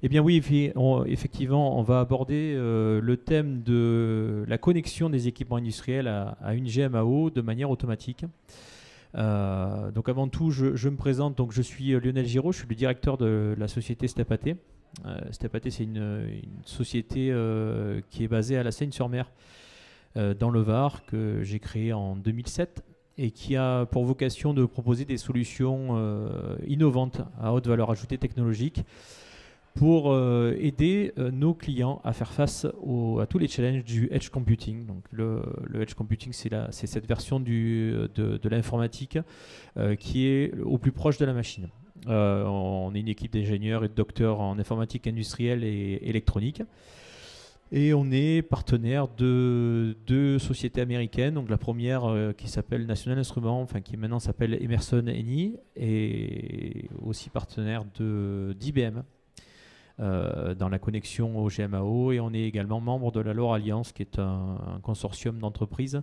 Eh bien oui, effectivement, on va aborder le thème de la connexion des équipements industriels à une GMAO de manière automatique. Donc avant tout, je me présente. Donc je suis Lionel Giraud, je suis le directeur de la société Step-AT. Step-AT, c'est une société qui est basée à la Seyne-sur-Mer, dans le Var, que j'ai créée en 2007 et qui a pour vocation de proposer des solutions innovantes à haute valeur ajoutée technologique pour aider nos clients à faire face à tous les challenges du edge computing. Donc le edge computing, c'est cette version de l'informatique qui est au plus proche de la machine. On est une équipe d'ingénieurs et de docteurs en informatique industrielle et électronique. Et on est partenaire de deux sociétés américaines. Donc la première qui s'appelle National Instruments, enfin qui maintenant s'appelle Emerson NI, et aussi partenaire d'IBM. Dans la connexion au GMAO, et on est également membre de la LoRa Alliance, qui est un consortium d'entreprises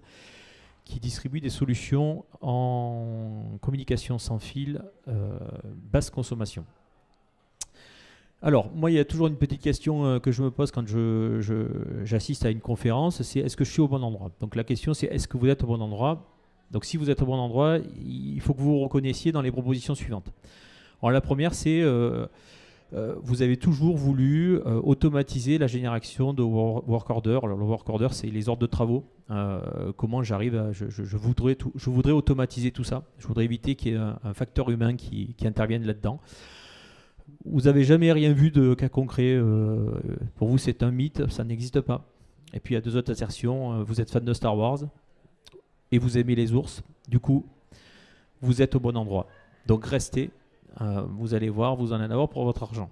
qui distribue des solutions en communication sans fil basse consommation. Alors, moi, il y a toujours une petite question que je me pose quand j'assiste à une conférence, c'est est-ce que je suis au bon endroit? Donc la question, c'est est-ce que vous êtes au bon endroit? Donc si vous êtes au bon endroit, il faut que vous vous reconnaissiez dans les propositions suivantes. Alors la première, c'est vous avez toujours voulu automatiser la génération de work order. Alors, le work order, c'est les ordres de travaux. Comment j'arrive à... Je voudrais automatiser tout ça. Je voudrais éviter qu'il y ait un facteur humain qui intervienne là-dedans. Vous n'avez jamais rien vu de cas concret. Pour vous, c'est un mythe, ça n'existe pas. Et puis, il y a deux autres assertions. Vous êtes fan de Star Wars et vous aimez les ours. Du coup, vous êtes au bon endroit. Donc, restez. Vous allez voir, vous en allez avoir pour votre argent.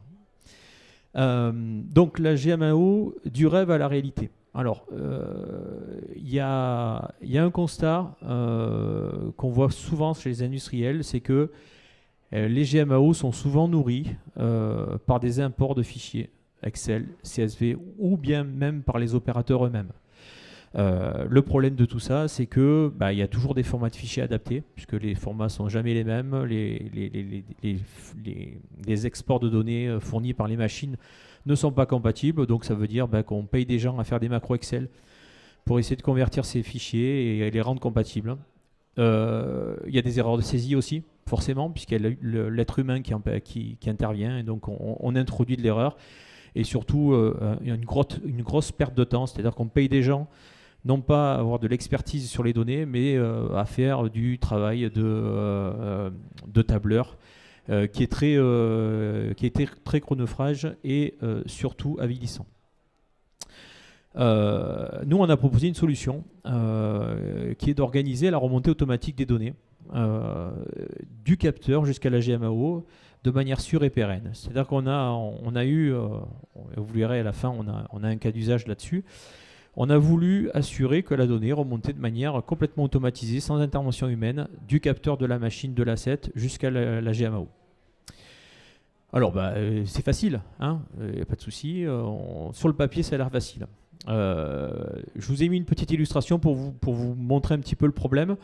Donc la GMAO, du rêve à la réalité. Alors, il y a un constat qu'on voit souvent chez les industriels, c'est que les GMAO sont souvent nourris par des imports de fichiers Excel, CSV, ou bien même par les opérateurs eux-mêmes. Le problème de tout ça, c'est que il y a toujours des formats de fichiers adaptés, puisque les formats sont jamais les mêmes. Les exports de données fournis par les machines ne sont pas compatibles, donc ça veut dire qu'on paye des gens à faire des macros Excel pour essayer de convertir ces fichiers et les rendre compatibles. Il y a des erreurs de saisie aussi, forcément, puisqu'il y a l'être humain qui intervient, et donc on introduit de l'erreur. Et surtout, une grosse perte de temps, c'est-à-dire qu'on paye des gens non pas à avoir de l'expertise sur les données, mais à faire du travail de tableur qui était très chronophage et surtout avilissant. Nous, on a proposé une solution qui est d'organiser la remontée automatique des données du capteur jusqu'à la GMAO de manière sûre et pérenne. C'est-à-dire qu'on a eu, vous verrez à la fin, on a un cas d'usage là-dessus. On a voulu assurer que la donnée remontait de manière complètement automatisée, sans intervention humaine, du capteur de la machine de l'asset jusqu'à la GMAO. Alors, c'est facile, hein, y a pas de souci. Sur le papier, ça a l'air facile. Je vous ai mis une petite illustration pour vous montrer un petit peu le problème.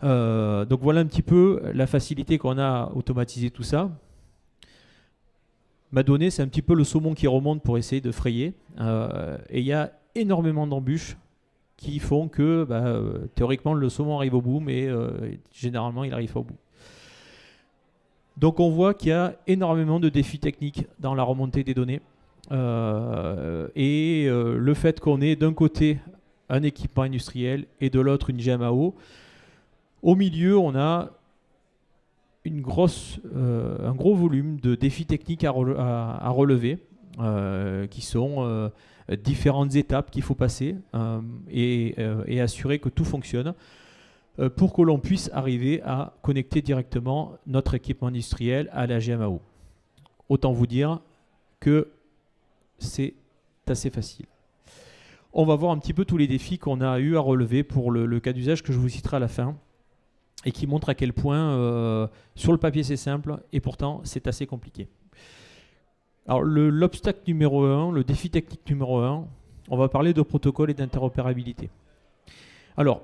Donc voilà un petit peu la facilité qu'on a à automatiser tout ça. Ma donnée, c'est un petit peu le saumon qui remonte pour essayer de frayer. Et il y a énormément d'embûches qui font que théoriquement le saumon arrive au bout, mais généralement il n'arrive pas au bout. Donc on voit qu'il y a énormément de défis techniques dans la remontée des données. Le fait qu'on ait d'un côté un équipement industriel et de l'autre une GMAO, au milieu on a un gros volume de défis techniques à relever, qui sont différentes étapes qu'il faut passer et assurer que tout fonctionne pour que l'on puisse arriver à connecter directement notre équipement industriel à la GMAO. Autant vous dire que c'est assez facile. On va voir un petit peu tous les défis qu'on a eu à relever pour le cas d'usage que je vous citerai à la fin et qui montre à quel point sur le papier c'est simple et pourtant c'est assez compliqué. Alors l'obstacle numéro 1, le défi technique numéro 1, on va parler de protocole et d'interopérabilité. Alors,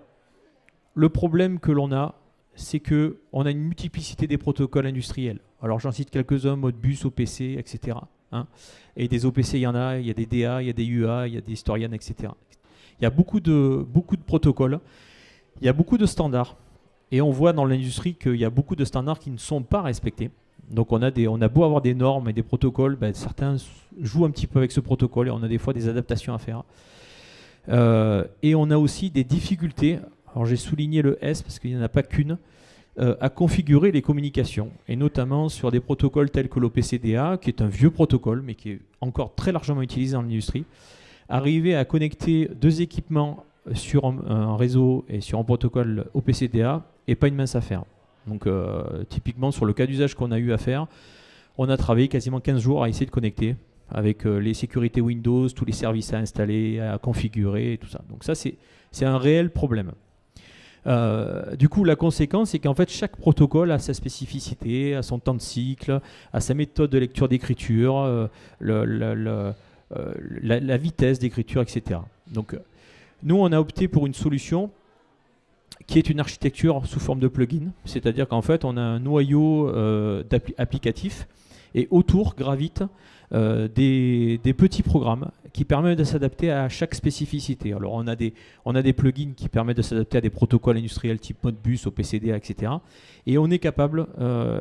le problème que l'on a, c'est qu'on a une multiplicité des protocoles industriels. Alors j'en cite quelques-uns, Modbus, OPC, etc. hein. Et des OPC, il y en a, il y a des DA, il y a des UA, il y a des historiennes, etc. Il y a beaucoup de protocoles, il y a beaucoup de standards. Et on voit dans l'industrie qu'il y a beaucoup de standards qui ne sont pas respectés. Donc on a beau avoir des normes et des protocoles, ben, certains jouent un petit peu avec ce protocole et on a des fois des adaptations à faire. Et on a aussi des difficultés, alors j'ai souligné le S parce qu'il n'y en a pas qu'une, à configurer les communications, et notamment sur des protocoles tels que l'OPCDA, qui est un vieux protocole, mais qui est encore très largement utilisé dans l'industrie. Arriver à connecter deux équipements sur un réseau et sur un protocole OPCDA n'est pas une mince affaire. Donc typiquement sur le cas d'usage qu'on a eu à faire, on a travaillé quasiment 15 jours à essayer de connecter avec les sécurités Windows, tous les services à installer, à configurer et tout ça. Donc ça c'est un réel problème. Du coup la conséquence c'est qu'en fait chaque protocole a sa spécificité, a son temps de cycle, a sa méthode de lecture d'écriture, la vitesse d'écriture, etc. Donc nous on a opté pour une solution qui est une architecture sous forme de plugin, c'est-à-dire qu'en fait on a un noyau applicatif et autour gravitent des petits programmes qui permettent de s'adapter à chaque spécificité. Alors on a des plugins qui permettent de s'adapter à des protocoles industriels type Modbus, OPCDA, etc. Et on est capable,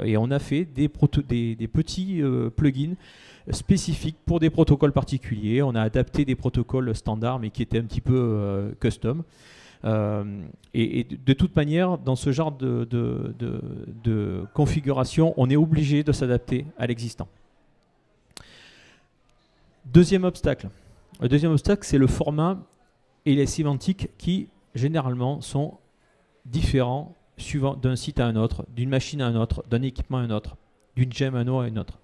et on a fait des petits plugins spécifiques pour des protocoles particuliers. On a adapté des protocoles standards mais qui étaient un petit peu custom. Et de toute manière, dans ce genre de configuration, on est obligé de s'adapter à l'existant. Deuxième obstacle. Le deuxième obstacle, c'est le format et les sémantiques qui, généralement, sont différents suivant d'un site à un autre, d'une machine à un autre, d'un équipement à un autre, d'une gem à une autre.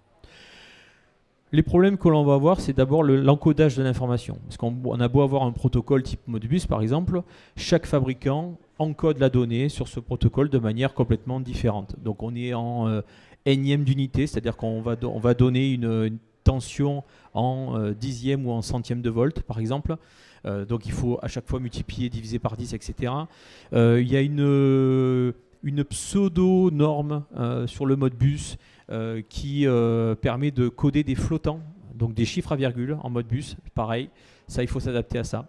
Les problèmes que l'on va avoir, c'est d'abord l'encodage de l'information. Parce qu'on a beau avoir un protocole type Modbus, par exemple, chaque fabricant encode la donnée sur ce protocole de manière complètement différente. Donc on est en énième d'unité, c'est-à-dire qu'on va donner une tension en dixième ou en centième de volt, par exemple. Donc il faut à chaque fois multiplier, diviser par 10, etc. Il y a une pseudo-norme sur le Modbus qui permet de coder des flottants, donc des chiffres à virgule en Modbus. Pareil, ça il faut s'adapter à ça.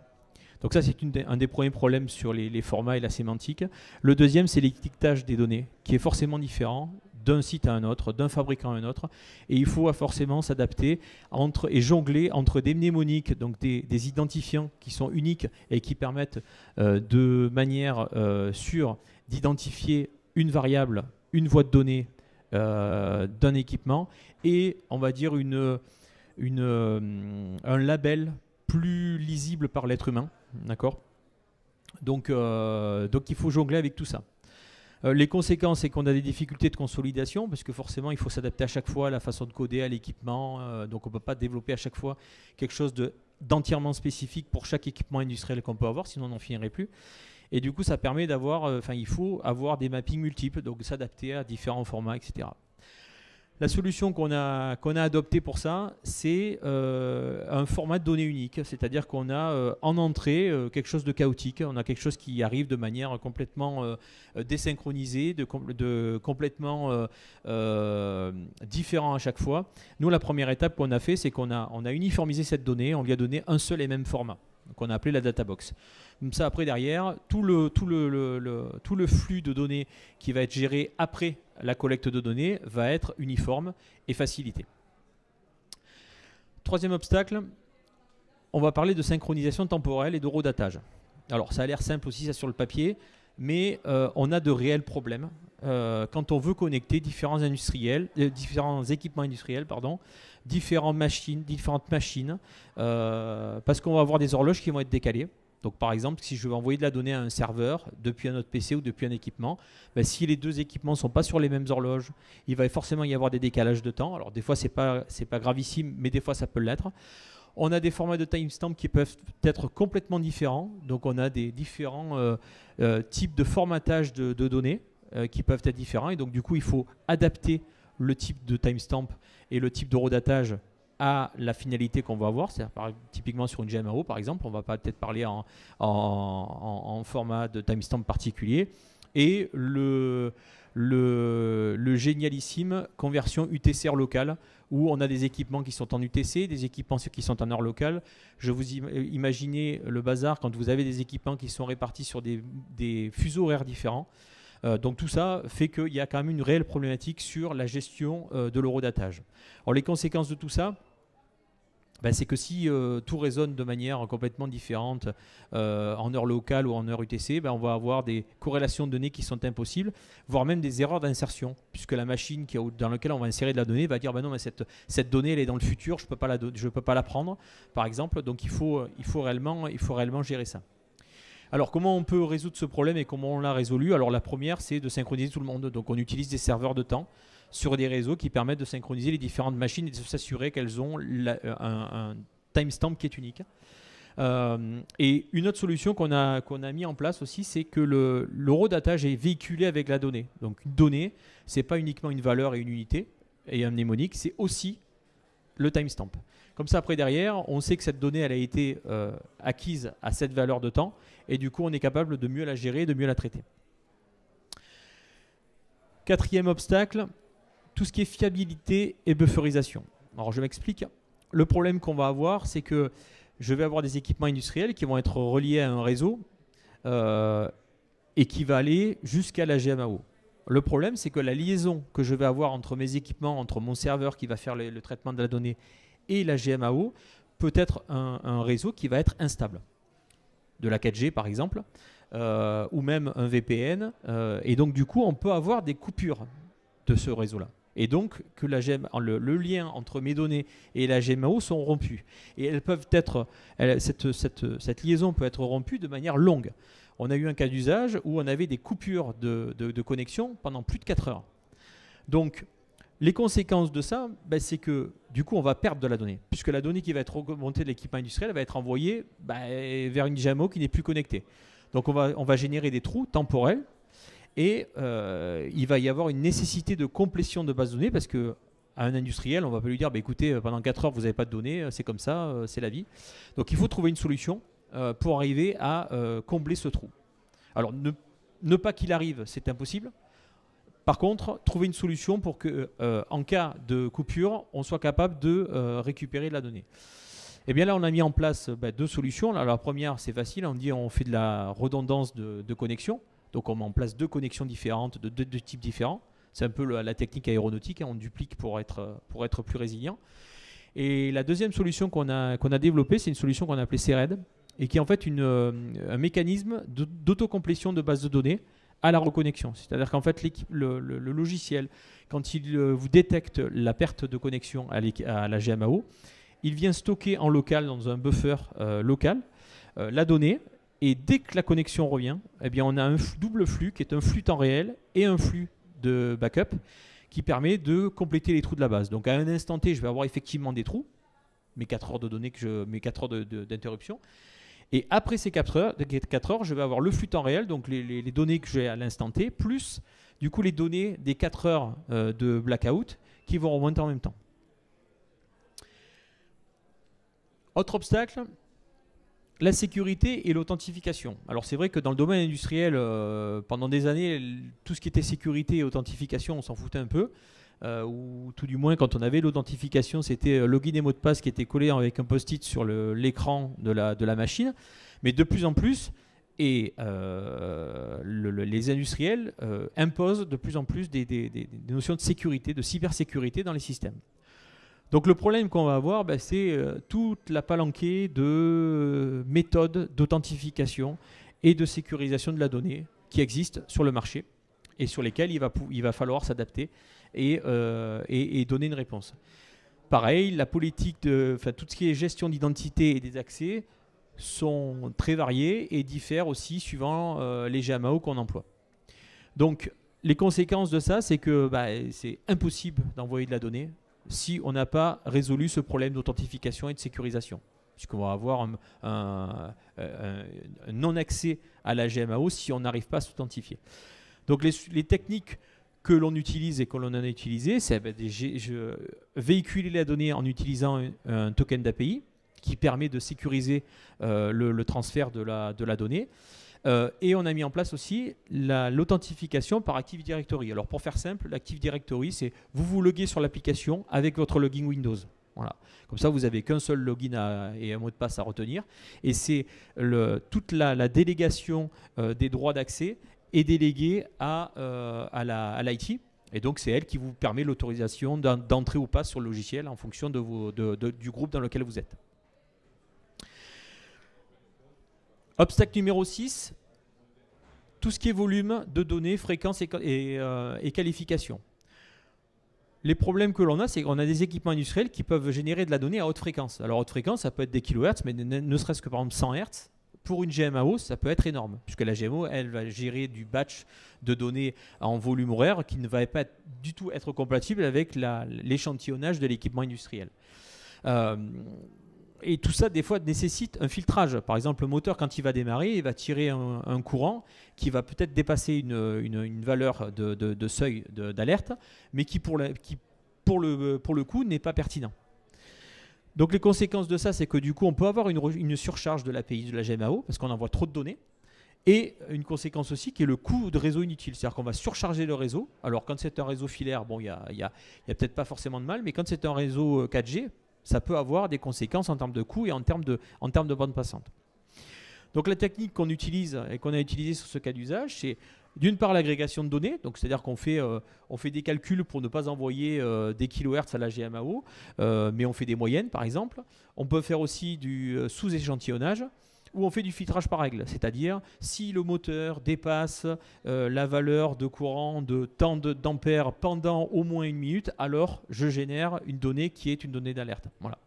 Donc ça c'est un des premiers problèmes sur les formats et la sémantique. Le deuxième c'est l'étiquetage des données qui est forcément différent d'un site à un autre, d'un fabricant à un autre, et il faut forcément s'adapter et jongler entre des mnémoniques, donc des identifiants qui sont uniques et qui permettent de manière sûre d'identifier une variable, une voie de données d'un équipement, et on va dire un label plus lisible par l'être humain, d'accord ? Donc il faut jongler avec tout ça. Les conséquences, c'est qu'on a des difficultés de consolidation, parce que forcément, il faut s'adapter à chaque fois à la façon de coder, à l'équipement. Donc on ne peut pas développer à chaque fois quelque chose d'entièrement spécifique pour chaque équipement industriel qu'on peut avoir, sinon on n'en finirait plus. Et du coup, ça permet d'avoir, il faut avoir des mappings multiples, donc s'adapter à différents formats, etc. La solution qu'on a adoptée pour ça, c'est un format de données unique, c'est-à-dire qu'on a en entrée quelque chose de chaotique, on a quelque chose qui arrive de manière complètement désynchronisée, complètement différent à chaque fois. Nous, la première étape qu'on a fait, c'est qu'on a uniformisé cette donnée, on lui a donné un seul et même format, qu'on a appelé la data box. Comme ça, après, derrière, tout le flux de données qui va être géré après la collecte de données va être uniforme et facilité. Troisième obstacle, on va parler de synchronisation temporelle et d'horodatage. Alors, ça a l'air simple aussi, ça, sur le papier, mais on a de réels problèmes quand on veut connecter différents équipements industriels, différentes machines, parce qu'on va avoir des horloges qui vont être décalées. Donc par exemple, si je veux envoyer de la donnée à un serveur depuis un autre PC ou depuis un équipement, si les deux équipements ne sont pas sur les mêmes horloges, il va forcément y avoir des décalages de temps. Alors des fois, ce n'est pas gravissime, mais des fois, ça peut l'être. On a des formats de timestamp qui peuvent être complètement différents. Donc on a des différents types de formatage de données qui peuvent être différents. Et donc du coup, il faut adapter le type de timestamp et le type d'horodatage à la finalité qu'on va avoir, c'est-à-dire typiquement sur une GMAO par exemple, on va peut-être parler en format de timestamp particulier, et le génialissime conversion UTC heure locale, où on a des équipements qui sont en UTC, des équipements qui sont en heure locale. Je vous imaginez le bazar quand vous avez des équipements qui sont répartis sur des fuseaux horaires différents. Donc tout ça fait qu'il y a quand même une réelle problématique sur la gestion de l'horodatage. Alors les conséquences de tout ça, c'est que si tout résonne de manière complètement différente en heure locale ou en heure UTC, on va avoir des corrélations de données qui sont impossibles, voire même des erreurs d'insertion, puisque la machine dans laquelle on va insérer de la donnée va dire non, mais cette donnée elle est dans le futur, je ne peux pas la prendre, par exemple. Donc il faut réellement gérer ça. Alors comment on peut résoudre ce problème et comment on l'a résolu? Alors la première, c'est de synchroniser tout le monde. Donc on utilise des serveurs de temps sur des réseaux qui permettent de synchroniser les différentes machines et de s'assurer qu'elles ont un timestamp qui est unique. Et une autre solution qu'on a mis en place aussi, c'est que l'horodatage est véhiculé avec la donnée. Donc une donnée, ce n'est pas uniquement une valeur et une unité et un mnémonique, c'est aussi le timestamp. Comme ça, après, derrière, on sait que cette donnée elle a été acquise à cette valeur de temps et du coup, on est capable de mieux la gérer, de mieux la traiter. Quatrième obstacle, tout ce qui est fiabilité et bufferisation. Alors je m'explique. Le problème qu'on va avoir, c'est que je vais avoir des équipements industriels qui vont être reliés à un réseau et qui va aller jusqu'à la GMAO. Le problème, c'est que la liaison que je vais avoir entre mes équipements, entre mon serveur qui va faire le traitement de la donnée et la GMAO, peut être un réseau qui va être instable. De la 4G par exemple, ou même un VPN. Et donc du coup, on peut avoir des coupures de ce réseau-là. Et donc que le lien entre mes données et la GMAO sont rompus. Et elles peuvent être, cette liaison peut être rompue de manière longue. On a eu un cas d'usage où on avait des coupures de connexion pendant plus de 4 heures. Donc les conséquences de ça, c'est que du coup on va perdre de la donnée, puisque la donnée qui va être remontée de l'équipement industriel va être envoyée vers une GMAO qui n'est plus connectée. Donc on va générer des trous temporels. Et il va y avoir une nécessité de complétion de base de données parce qu'à un industriel, on ne va pas lui dire écoutez, pendant 4 heures, vous n'avez pas de données, c'est comme ça, c'est la vie. Donc il faut trouver une solution pour arriver à combler ce trou. Alors ne pas qu'il arrive, c'est impossible. Par contre, trouver une solution pour qu'en cas de coupure, on soit capable de récupérer de la donnée. Et bien là, on a mis en place 2 solutions. Alors, la première, c'est facile, on fait de la redondance de connexion. Donc on met en place 2 connexions différentes de 2 types différents. C'est un peu la technique aéronautique, on duplique pour être plus résilient. Et la deuxième solution qu'on a développée, c'est une solution qu'on a appelée CRED et qui est en fait un mécanisme d'autocomplétion de base de données à la reconnexion. C'est-à-dire qu'en fait le logiciel, quand il vous détecte la perte de connexion à la GMAO, il vient stocker en local dans un buffer local la donnée. Et dès que la connexion revient, eh bien on a un double flux qui est un flux temps réel et un flux de backup qui permet de compléter les trous de la base. Donc à un instant T, je vais avoir effectivement des trous, mes 4 heures de données, mes 4 heures d'interruption. Et après ces 4 heures, je vais avoir le flux temps réel, donc les données que j'ai à l'instant T, plus du coup les données des 4 heures de blackout qui vont remonter en même temps. Autre obstacle, la sécurité et l'authentification. Alors c'est vrai que dans le domaine industriel, pendant des années, tout ce qui était sécurité et authentification, on s'en foutait un peu. Ou tout du moins, quand on avait l'authentification, c'était login et mot de passe qui était collé avec un post-it sur l'écran de la machine. Mais de plus en plus, les industriels imposent de plus en plus des notions de sécurité, de cybersécurité dans les systèmes. Donc le problème qu'on va avoir, c'est toute la palanquée de méthodes d'authentification et de sécurisation de la donnée qui existent sur le marché et sur lesquelles il va falloir s'adapter et donner une réponse. Pareil, la politique, tout ce qui est gestion d'identité et des accès sont très variés et diffèrent aussi suivant les GMAO qu'on emploie. Donc les conséquences de ça, c'est que c'est impossible d'envoyer de la donnée si on n'a pas résolu ce problème d'authentification et de sécurisation, puisqu'on va avoir un non-accès à la GMAO si on n'arrive pas à s'authentifier. Donc les techniques que l'on utilise et que l'on a utilisées, c'est véhiculer la donnée en utilisant un token d'API qui permet de sécuriser le transfert de la donnée. Et on a mis en place aussi l'authentification par Active Directory. Alors pour faire simple, l'Active Directory, c'est vous loguez sur l'application avec votre login Windows. Voilà. Comme ça, vous n'avez qu'un seul login et un mot de passe à retenir. Et c'est toute la délégation des droits d'accès est déléguée à l'IT. Et donc, c'est elle qui vous permet l'autorisation d'entrer ou pas sur le logiciel en fonction du groupe dans lequel vous êtes. Obstacle numéro 6, tout ce qui est volume de données, fréquence et qualification. Les problèmes que l'on a, c'est qu'on a des équipements industriels qui peuvent générer de la donnée à haute fréquence. Alors, haute fréquence, ça peut être des kHz, mais ne serait-ce que par exemple 100 Hz. Pour une GMAO, ça peut être énorme, puisque la GMAO, elle va gérer du batch de données en volume horaire qui ne va pas du tout être compatible avec l'échantillonnage de l'équipement industriel. Et tout ça, des fois, nécessite un filtrage. Par exemple, le moteur, quand il va démarrer, il va tirer un courant qui va peut-être dépasser une valeur de seuil d'alerte, mais qui, pour le coup, n'est pas pertinent. Donc, les conséquences de ça, c'est que du coup, on peut avoir une surcharge de l'API de la GMAO, parce qu'on envoie trop de données. Et une conséquence aussi qui est le coût de réseau inutile. C'est-à-dire qu'on va surcharger le réseau. Alors, quand c'est un réseau filaire, bon, il y a peut-être pas forcément de mal, mais quand c'est un réseau 4G, ça peut avoir des conséquences en termes de coût et en termes de bande passante. Donc la technique qu'on utilise et qu'on a utilisée sur ce cas d'usage, c'est d'une part l'agrégation de données, donc c'est-à-dire qu'on fait des calculs pour ne pas envoyer des kHz à la GMAO, mais on fait des moyennes par exemple. On peut faire aussi du sous-échantillonnage, où on fait du filtrage par règle, c'est-à-dire si le moteur dépasse la valeur de courant de tant d'ampères pendant au moins 1 minute, alors je génère une donnée qui est une donnée d'alerte. Voilà.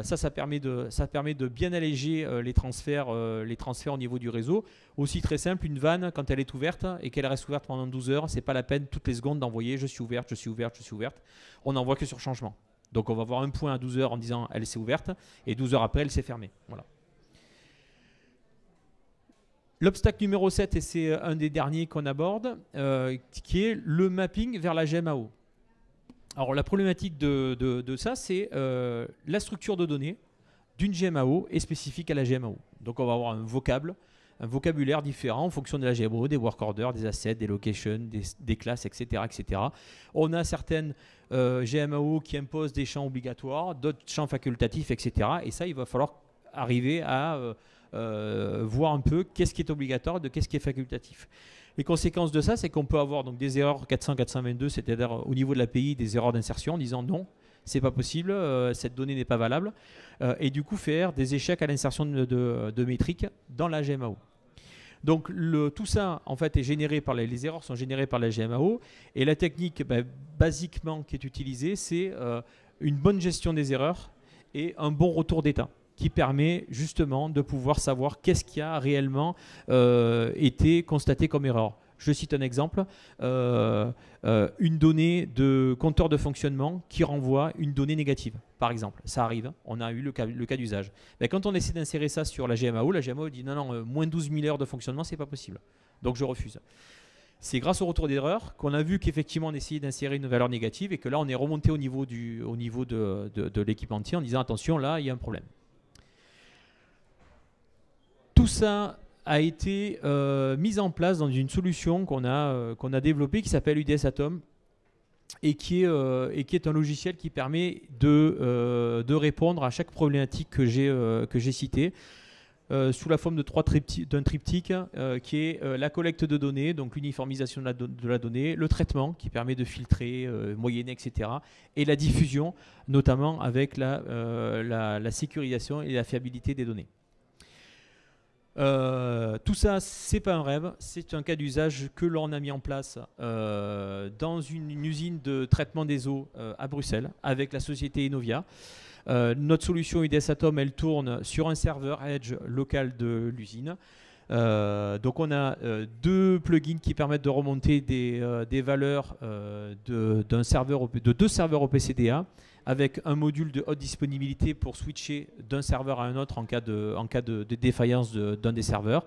Ça permet de bien alléger les transferts au niveau du réseau. Aussi très simple, une vanne, quand elle est ouverte et qu'elle reste ouverte pendant 12 heures, c'est pas la peine toutes les secondes d'envoyer je suis ouverte, je suis ouverte, je suis ouverte. On n'envoie que sur changement. Donc on va avoir un point à 12 heures en disant elle s'est ouverte et 12 heures après elle s'est fermée. Voilà. L'obstacle numéro 7, et c'est un des derniers qu'on aborde, qui est le mapping vers la GMAO. Alors la problématique de ça, c'est la structure de données d'une GMAO est spécifique à la GMAO. Donc on va avoir un vocabulaire différent en fonction de la GMAO, des work orders, des assets, des locations, des classes, etc., etc. On a certaines GMAO qui imposent des champs obligatoires, d'autres champs facultatifs, etc. Et ça, il va falloir arriver à voir un peu qu'est-ce qui est obligatoire de qu'est-ce qui est facultatif. Les conséquences de ça, c'est qu'on peut avoir donc des erreurs 400-422, c'est-à-dire au niveau de l'API, des erreurs d'insertion en disant non, c'est pas possible, cette donnée n'est pas valable, et du coup faire des échecs à l'insertion de métriques dans la GMAO. Donc tout ça en fait est généré par les erreurs sont générées par la GMAO, et la technique basiquement qui est utilisée, c'est une bonne gestion des erreurs et un bon retour d'état, qui permet justement de pouvoir savoir qu'est-ce qui a réellement été constaté comme erreur. Je cite un exemple, une donnée de compteur de fonctionnement qui renvoie une donnée négative, par exemple. Ça arrive, on a eu le cas d'usage. Quand on essaie d'insérer ça sur la GMAO dit non, moins 12 000 heures de fonctionnement, c'est pas possible. Donc je refuse. C'est grâce au retour d'erreur qu'on a vu qu'effectivement on essayait d'insérer une valeur négative et que là on est remonté au niveau de l'équipementier en disant attention, là il y a un problème. Tout ça a été mis en place dans une solution qu'on a développée qui s'appelle UDS Atom et qui est un logiciel qui permet de répondre à chaque problématique que j'ai citée sous la forme d'un triptyque qui est la collecte de données, donc l'uniformisation de la donnée, le traitement qui permet de filtrer, moyenner, etc. et la diffusion, notamment avec la sécurisation et la fiabilité des données. Tout ça, c'est pas un rêve, c'est un cas d'usage que l'on a mis en place dans une usine de traitement des eaux à Bruxelles avec la société Enovia. Notre solution UDS Atom, elle tourne sur un serveur Edge local de l'usine. Donc on a deux plugins qui permettent de remonter des valeurs de deux serveurs OPCDA avec un module de haute disponibilité pour switcher d'un serveur à un autre en cas de défaillance d'un des serveurs,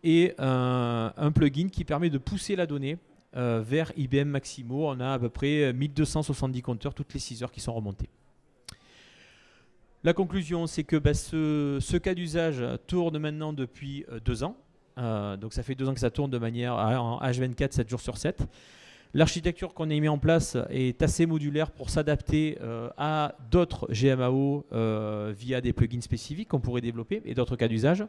et un plugin qui permet de pousser la donnée vers IBM Maximo. On a à peu près 1270 compteurs toutes les 6 heures qui sont remontés. La conclusion, c'est que ce cas d'usage tourne maintenant depuis 2 ans. Donc ça fait 2 ans que ça tourne de manière en H24, 7 jours sur 7. L'architecture qu'on a mis en place est assez modulaire pour s'adapter à d'autres GMAO via des plugins spécifiques qu'on pourrait développer et d'autres cas d'usage.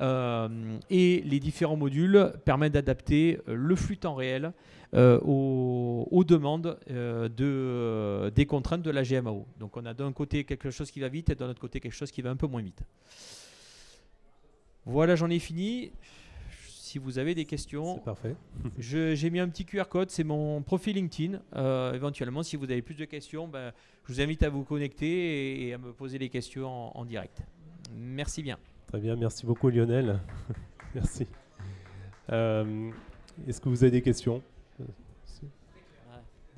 Et les différents modules permettent d'adapter le flux temps réel aux demandes des contraintes de la GMAO. Donc on a d'un côté quelque chose qui va vite et d'un autre côté quelque chose qui va un peu moins vite. Voilà, j'en ai fini. Si vous avez des questions, c'est parfait. J'ai mis un petit QR code, c'est mon profil LinkedIn. Éventuellement, si vous avez plus de questions, je vous invite à vous connecter et à me poser les questions en direct. Merci bien. Très bien, merci beaucoup Lionel. Merci. Est-ce que vous avez des questions?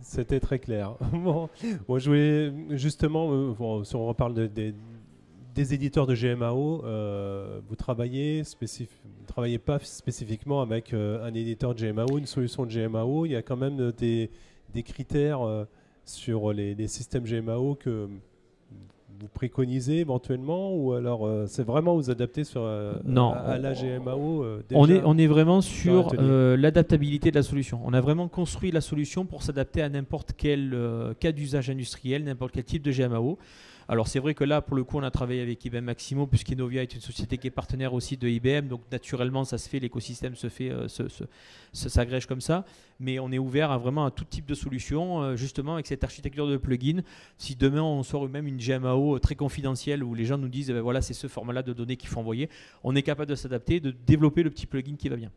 C'était très clair. Bon, je voulais justement, si on reparle des éditeurs de GMAO, vous travaillez pas spécifiquement avec un éditeur de GMAO, une solution de GMAO. Il y a quand même des critères sur les systèmes GMAO que vous préconisez éventuellement, ou alors c'est vraiment vous adapter à la GMAO déjà, on est vraiment sur l'adaptabilité de la solution. On a vraiment construit la solution pour s'adapter à n'importe quel cas d'usage industriel, n'importe quel type de GMAO. Alors c'est vrai que là, pour le coup, on a travaillé avec IBM Maximo, puisqu'Innovia est une société qui est partenaire aussi de IBM, donc naturellement, ça se fait, l'écosystème se fait, s'agrège comme ça. Mais on est ouvert à vraiment à tout type de solution, justement avec cette architecture de plugin. Si demain on sort même une GMAO très confidentielle où les gens nous disent, voilà, c'est ce format-là de données qu'il faut envoyer, on est capable de s'adapter, de développer le petit plugin qui va bien.